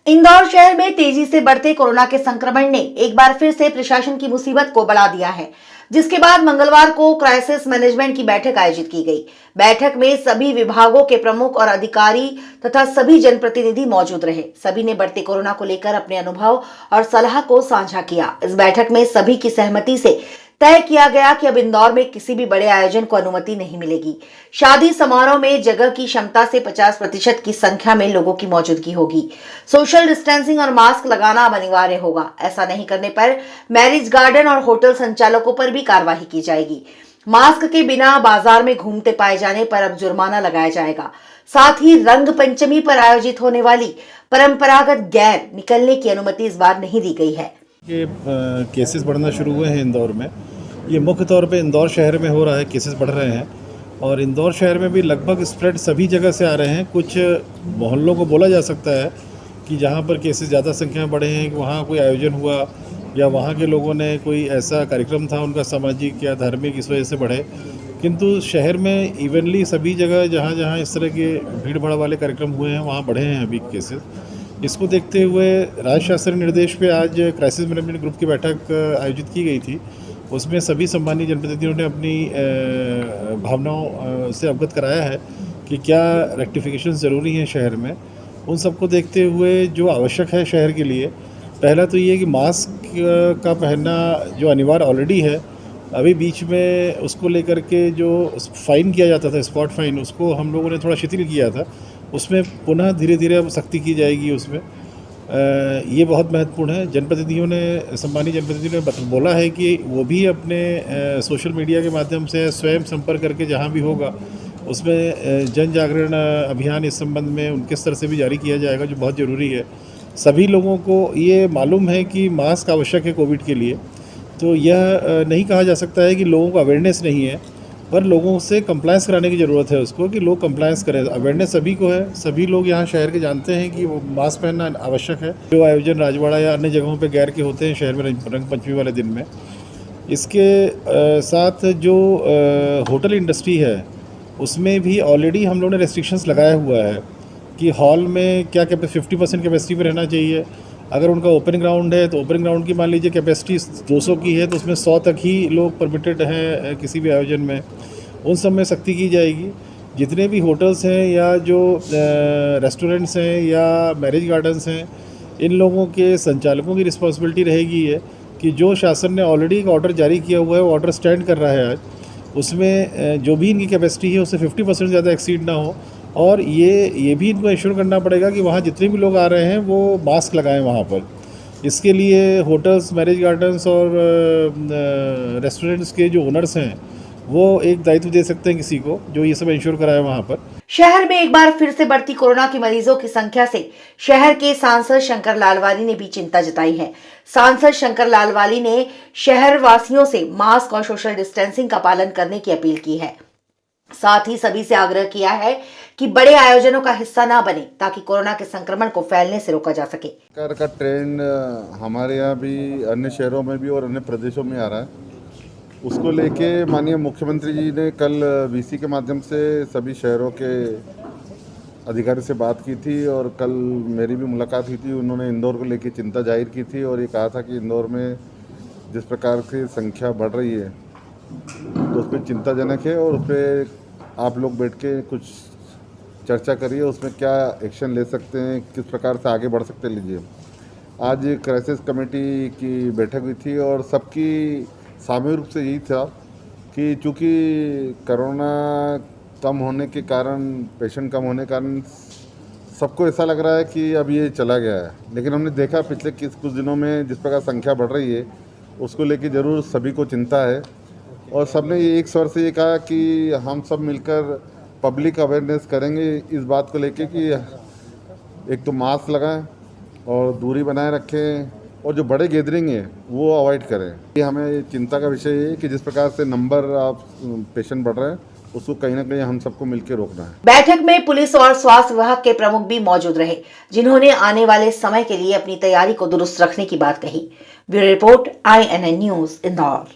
इंदौर शहर में तेजी से बढ़ते कोरोना के संक्रमण ने एक बार फिर से प्रशासन की मुसीबत को बढ़ा दिया है, जिसके बाद मंगलवार को क्राइसिस मैनेजमेंट की बैठक आयोजित की गई। बैठक में सभी विभागों के प्रमुख और अधिकारी तथा सभी जनप्रतिनिधि मौजूद रहे। सभी ने बढ़ते कोरोना को लेकर अपने अनुभव और सलाह को साझा किया। इस बैठक में सभी की सहमति से तय किया गया कि अब इंदौर में किसी भी बड़े आयोजन को अनुमति नहीं मिलेगी। शादी समारोह में जगह की क्षमता से 50% की संख्या में लोगों की मौजूदगी होगी। सोशल डिस्टेंसिंग और मास्क लगाना अब अनिवार्य होगा। ऐसा नहीं करने पर मैरिज गार्डन और होटल संचालकों पर भी कार्रवाई की जाएगी। मास्क के बिना बाजार में घूमते पाए जाने पर अब जुर्माना लगाया जाएगा। साथ ही रंग पंचमी पर आयोजित होने वाली परंपरागत गैर निकलने की अनुमति इस बार नहीं दी गई है। के केसेस बढ़ना शुरू हुए हैं इंदौर में। ये मुख्य तौर पे इंदौर शहर में हो रहा है, केसेस बढ़ रहे हैं और इंदौर शहर में भी लगभग स्प्रेड सभी जगह से आ रहे हैं। कुछ मोहल्लों को बोला जा सकता है कि जहाँ पर केसेस ज़्यादा संख्या में बढ़े हैं कि वहाँ कोई आयोजन हुआ या वहाँ के लोगों ने कोई ऐसा कार्यक्रम था उनका सामाजिक या धार्मिक, इस वजह से बढ़े। किंतु शहर में इवनली सभी जगह जहाँ जहाँ इस तरह के भीड़ भाड़ वाले कार्यक्रम हुए हैं वहाँ बढ़े हैं अभी केसेस। इसको देखते हुए राज्य शासन निर्देश पे आज क्राइसिस मैनेजमेंट ग्रुप की बैठक आयोजित की गई थी। उसमें सभी सम्मानित जनप्रतिनिधियों ने अपनी भावनाओं से अवगत कराया है कि क्या रेक्टिफिकेशन ज़रूरी हैं शहर में। उन सबको देखते हुए जो आवश्यक है शहर के लिए, पहला तो ये कि मास्क का पहनना जो अनिवार्य ऑलरेडी है, अभी बीच में उसको लेकर के जो फ़ाइन किया जाता था, स्पॉट फ़ाइन, उसको हम लोगों ने थोड़ा शिथिल किया था। उसमें पुनः धीरे धीरे अब सख्ती की जाएगी उसमें। ये बहुत महत्वपूर्ण है। जनप्रतिनिधियों ने, सम्मानित जनप्रतिनिधियों ने बोला है कि वो भी अपने सोशल मीडिया के माध्यम से स्वयं संपर्क करके जहाँ भी होगा उसमें जन जागरण अभियान इस संबंध में उनके स्तर से भी जारी किया जाएगा, जो बहुत ज़रूरी है। सभी लोगों को ये मालूम है कि मास्क आवश्यक है कोविड के लिए, तो यह नहीं कहा जा सकता है कि लोगों को अवेयरनेस नहीं है, पर लोगों से कंप्लायंस कराने की ज़रूरत है उसको, कि लोग कंप्लायंस करें। अवेयरनेस सभी को है, सभी लोग यहाँ शहर के जानते हैं कि वो मास्क पहनना आवश्यक है। जो आयोजन राजवाड़ा या अन्य जगहों पे गैर के होते हैं शहर में रंग पंचमी वाले दिन में। इसके साथ जो होटल इंडस्ट्री है उसमें भी ऑलरेडी हम लोगों ने रेस्ट्रिक्शंस लगाया हुआ है कि हॉल में क्या 50% कैपेसिटी में रहना चाहिए। अगर उनका ओपन ग्राउंड है तो ओपन ग्राउंड की मान लीजिए कैपेसिटी 200 की है तो उसमें 100 तक ही लोग परमिटेड हैं किसी भी आयोजन में। उन सब में सख्ती की जाएगी। जितने भी होटल्स हैं या जो रेस्टोरेंट्स हैं या मैरिज गार्डन्स हैं, इन लोगों के संचालकों की रिस्पॉन्सिबिलिटी रहेगी है कि जो शासन ने ऑलरेडी एक ऑर्डर जारी किया हुआ है, वो ऑर्डर स्टैंड कर रहा है आज, उसमें जो भी इनकी कैपेसिटी है उससे 50% ज़्यादा एक्सीड ना हो। और ये भी इनको इंश्योर करना पड़ेगा कि वहाँ जितने भी लोग आ रहे हैं वो मास्क लगाएं वहाँ पर। इसके लिए होटल्स, मैरिज गार्डन्स और रेस्टोरेंट्स के जो ओनर्स हैं वो एक दायित्व दे सकते हैं किसी को जो ये सब इंश्योर कराए वहाँ पर। शहर में एक बार फिर से बढ़ती कोरोना के मरीजों की संख्या से शहर के सांसद शंकर लालवानी ने भी चिंता जताई है। सांसद शंकर लालवानी ने शहर वासियों से मास्क और सोशल डिस्टेंसिंग का पालन करने की अपील की है। साथ ही सभी से आग्रह किया है कि बड़े आयोजनों का हिस्सा ना बने ताकि कोरोना के संक्रमण को फैलने से रोका जा सके। सरकार का ट्रेंड हमारे यहाँ भी, अन्य शहरों में भी और अन्य प्रदेशों में आ रहा है। उसको लेके माननीय मुख्यमंत्री जी ने कल वीसी के माध्यम से सभी शहरों के अधिकारी से बात की थी और कल मेरी भी मुलाकात हुई थी। उन्होंने इंदौर को लेके चिंता जाहिर की थी और ये कहा था कि इंदौर में जिस प्रकार से संख्या बढ़ रही है तो उस पर चिंताजनक है और उस पर आप लोग बैठ के कुछ चर्चा करिए, उसमें क्या एक्शन ले सकते हैं, किस प्रकार से आगे बढ़ सकते लीजिए। आज क्राइसिस कमेटी की बैठक हुई थी और सबकी सामूहिक रूप से यही था कि चूँकि कोरोना कम होने के कारण, पेशेंट कम होने के कारण सबको ऐसा लग रहा है कि अब ये चला गया है, लेकिन हमने देखा पिछले कुछ दिनों में जिस प्रकार संख्या बढ़ रही है उसको लेके ज़रूर सभी को चिंता है। और सबने ये एक स्वर से ये कहा कि हम सब मिलकर पब्लिक अवेयरनेस करेंगे इस बात को लेके कि एक तो मास्क लगाएं और दूरी बनाए रखें और जो बड़े गैदरिंग है वो अवॉइड करें। ये हमें चिंता का विषय है कि जिस प्रकार से नंबर ऑफ पेशेंट बढ़ रहे हैं उसको कहीं ना कहीं हम सबको मिलकर रोकना है। बैठक में पुलिस और स्वास्थ्य विभाग के प्रमुख भी मौजूद रहे, जिन्होंने आने वाले समय के लिए अपनी तैयारी को दुरुस्त रखने की बात कही। Bureau report, INN news, Indore.